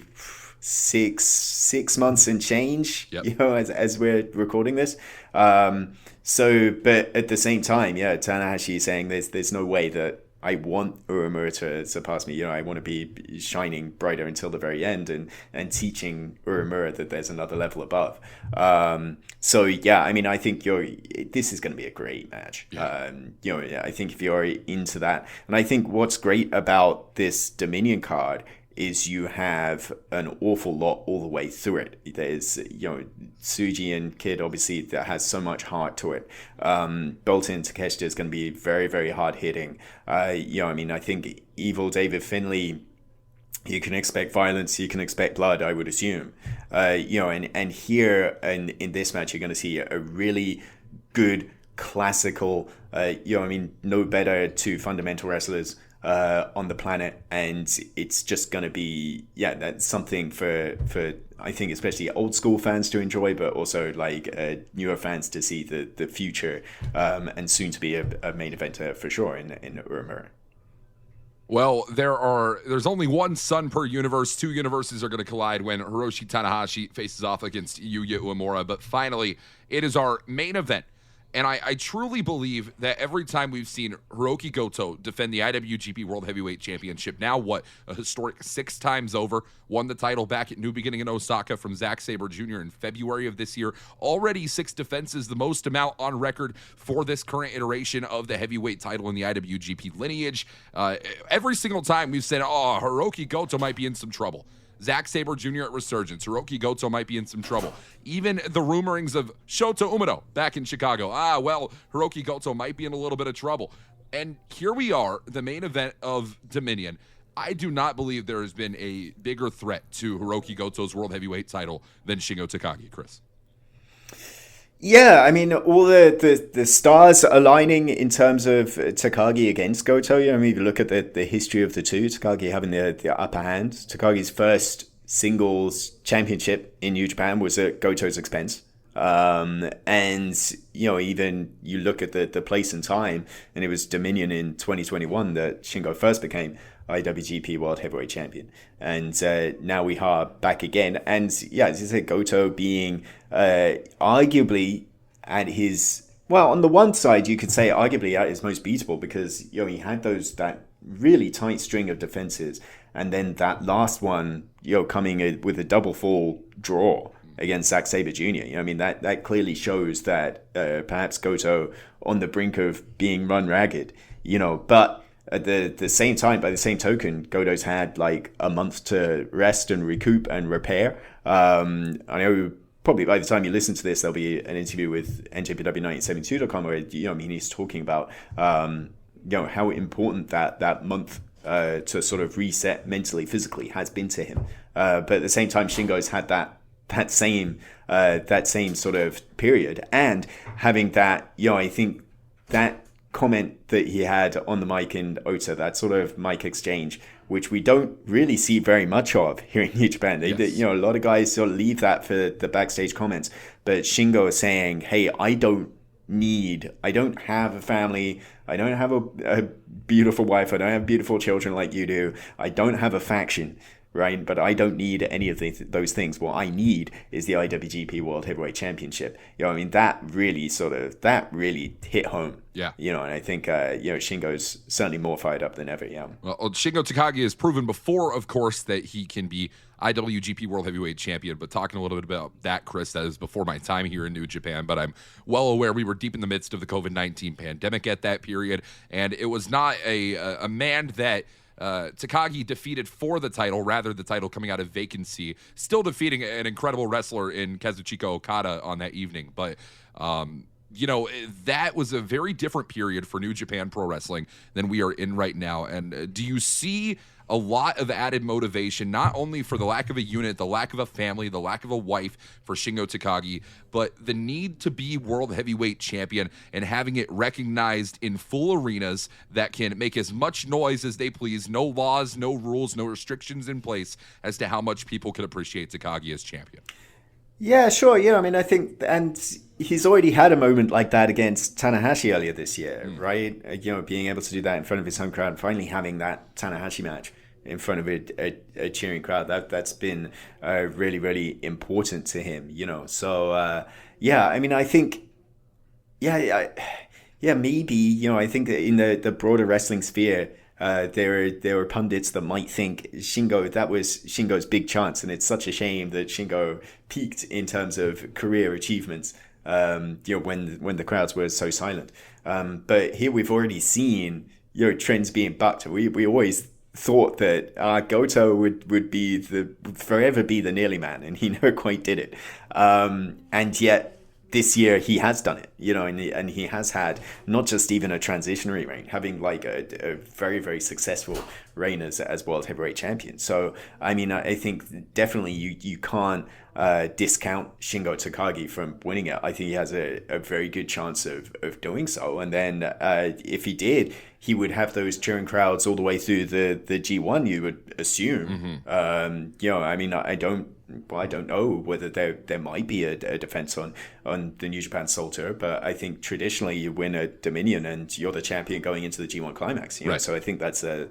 six months and change, yep. As we're recording this. So, but at the same time, Tanahashi is saying there's no way that I want Uemura to surpass me. I want to be shining brighter until the very end, and teaching Uemura that there's another level above. So yeah, I mean, I think this is going to be a great match. Yeah. I think if you're into that, and I think what's great about this Dominion card is you have an awful lot all the way through it. There's, Tsuji and Kidd, obviously, that has so much heart to it. Bolton and Takeshita is going to be very, very hard hitting. I mean, I think Evil David Finlay, you can expect violence, you can expect blood, I would assume. And here in this match, you're going to see a really good classical, no better two fundamental wrestlers on the planet, and it's just going to be that's something for I think especially old school fans to enjoy, but also like newer fans to see the future, and soon to be a main eventer for sure in Uemura. Well, there's only one sun per universe. Two universes are going to collide when Hiroshi Tanahashi faces off against Yuya Uemura. But finally, it is our main event. And I truly believe that every time we've seen Hiroki Goto defend the IWGP World Heavyweight Championship, now a historic 6 times over, won the title back at New Beginning in Osaka from Zack Sabre Jr. in February of this year. Already 6 defenses, the most amount on record for this current iteration of the heavyweight title in the IWGP lineage. Every single time we've said, Hiroki Goto might be in some trouble. Zack Sabre Jr. at Resurgence. Hiroki Goto might be in some trouble. Even the rumorings of Shota Umino back in Chicago. Hiroki Goto might be in a little bit of trouble. And here we are, the main event of Dominion. I do not believe there has been a bigger threat to Hiroki Goto's World Heavyweight title than Shingo Takagi, Chris. Yeah, I mean, all the stars aligning in terms of Takagi against Goto. I mean, if you look at the history of the two, Takagi having the upper hand. Takagi's first singles championship in New Japan was at Goto's expense. And, even you look at the place and time, and it was Dominion in 2021 that Shingo first became IWGP World Heavyweight Champion. And now we are back again. And yeah, as you said, Goto being arguably at his, on the one side, you could say arguably at his most beatable because, he had that really tight string of defenses. And then that last one, coming with a double fall draw against Zack Sabre Jr. I mean, that clearly shows that perhaps Goto on the brink of being run ragged, but at the same time, by the same token, Goto's had like a month to rest and recoup and repair. I know probably by the time you listen to this, there'll be an interview with NJPW1972.com where, he's talking about, how important that month to sort of reset mentally, physically has been to him. But at the same time, Shingo's had that same sort of period, and having that, I think that comment that he had on the mic in Ota, that sort of mic exchange, which we don't really see very much of here in New Japan. Yes. A lot of guys sort of leave that for the backstage comments, but Shingo is saying, hey, I don't have a family, I don't have a beautiful wife, I don't have beautiful children like you do, I don't have a faction, right? But I don't need any of those things. What I need is the IWGP World Heavyweight Championship. That really hit home. Yeah. And I think, Shingo's certainly more fired up than ever. Yeah. Well, Shingo Takagi has proven before, of course, that he can be IWGP World Heavyweight Champion. But talking a little bit about that, Chris, that is before my time here in New Japan. But I'm well aware we were deep in the midst of the COVID-19 pandemic at that period. And it was not a man that Takagi defeated for the title, rather the title coming out of vacancy, still defeating an incredible wrestler in Kazuchika Okada on that evening. But, that was a very different period for New Japan Pro Wrestling than we are in right now. And do you see a lot of added motivation, not only for the lack of a unit, the lack of a family, the lack of a wife for Shingo Takagi, but the need to be World Heavyweight Champion and having it recognized in full arenas that can make as much noise as they please, no laws, no rules, no restrictions in place as to how much people can appreciate Takagi as champion? Yeah, sure. I think, and he's already had a moment like that against Tanahashi earlier this year, right? Being able to do that in front of his home crowd, finally having that Tanahashi match in front of a cheering crowd, that's been really, really important to him, So, I think, maybe, I think that in the broader wrestling sphere, there are pundits that might think that was Shingo's big chance, and it's such a shame that Shingo peaked in terms of career achievements, when the crowds were so silent. But here we've already seen, trends being bucked. We always thought that Goto would forever be the nearly man, and he never quite did it. And yet this year he has done it, and he has had not just even a transitionary reign, having like a very, very successful reign as World Heavyweight Champion. So, I think definitely you can't discount Shingo Takagi from winning it. I think he has a very good chance of doing so. And then if he did, he would have those cheering crowds all the way through the G1, you would assume. Mm-hmm. I don't know whether there might be a defense on the New Japan Soul Tour, but I think traditionally you win a Dominion and you're the champion going into the G1 climax. Right. So I think that's a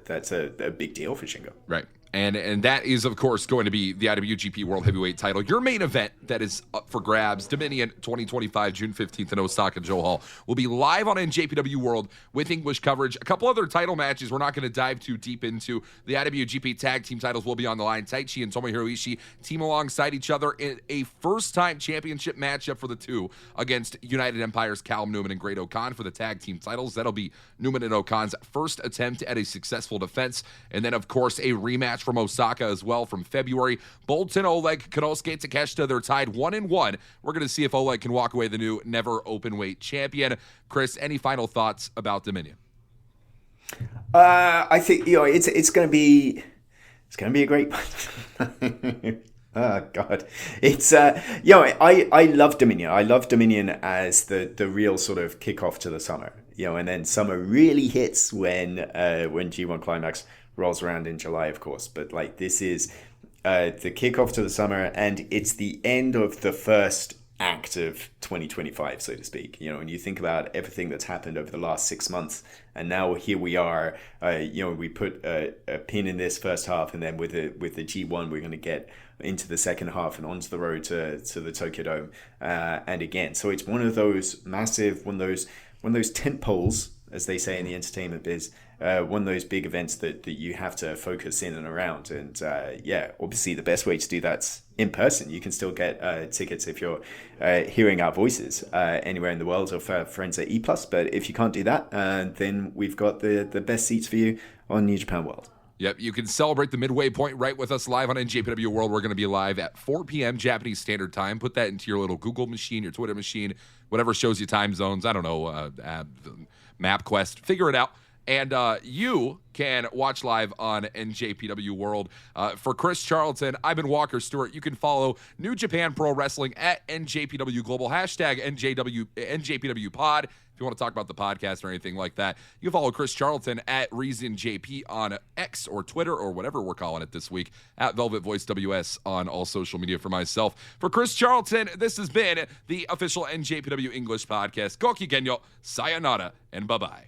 big deal for Shingo. Right. And that is, of course, going to be the IWGP World Heavyweight title. Your main event that is up for grabs, Dominion 2025, June 15th in Osaka, Joe Hall, will be live on NJPW World with English coverage. A couple other title matches we're not going to dive too deep into. The IWGP Tag Team titles will be on the line. Taichi and Tomohiro Ishii team alongside each other in a first-time championship matchup for the two against United Empire's Callum Newman and Great O'Khan for the tag team titles. That'll be Newman and O'Khan's first attempt at a successful defense. And then, of course, a rematch from Osaka as well from February. Bolton, Oleg, Konosuke, Takeshita, they're tied 1-1. We're going to see if Oleg can walk away the new never open weight champion. Chris, any final thoughts about Dominion? I think it's going to be a great. Oh God, it's I love Dominion. I love Dominion as the real sort of kickoff to the summer. And then summer really hits when G1 Climax rolls around in July, of course. But like this is the kickoff to the summer, and it's the end of the first act of 2025, so to speak. When you think about everything that's happened over the last 6 months, and now here we are. We put a pin in this first half, and then with the G1, we're going to get into the second half and onto the road to the Tokyo Dome, and again. So it's one of those massive, one of those tent poles, as they say in the entertainment biz, one of those big events that you have to focus in and around. And obviously the best way to do that's in person. You can still get tickets if you're hearing our voices anywhere in the world or for friends at E+. But if you can't do that, then we've got the best seats for you on New Japan World. Yep, you can celebrate the midway point right with us live on NJPW World. We're going to be live at 4 p.m. Japanese Standard Time. Put that into your little Google machine, your Twitter machine, whatever shows you time zones. I don't know, MapQuest. Figure it out. And you can watch live on NJPW World. For Chris Charlton, I've been Walker Stewart. You can follow New Japan Pro Wrestling at NJPW Global, hashtag NJPW Pod. If you want to talk about the podcast or anything like that, you can follow Chris Charlton at ReasonJP on X or Twitter or whatever we're calling it this week, at Velvet Voice WS on all social media for myself. For Chris Charlton, this has been the official NJPW English Podcast. Goki Genyo, sayonara, and bye-bye.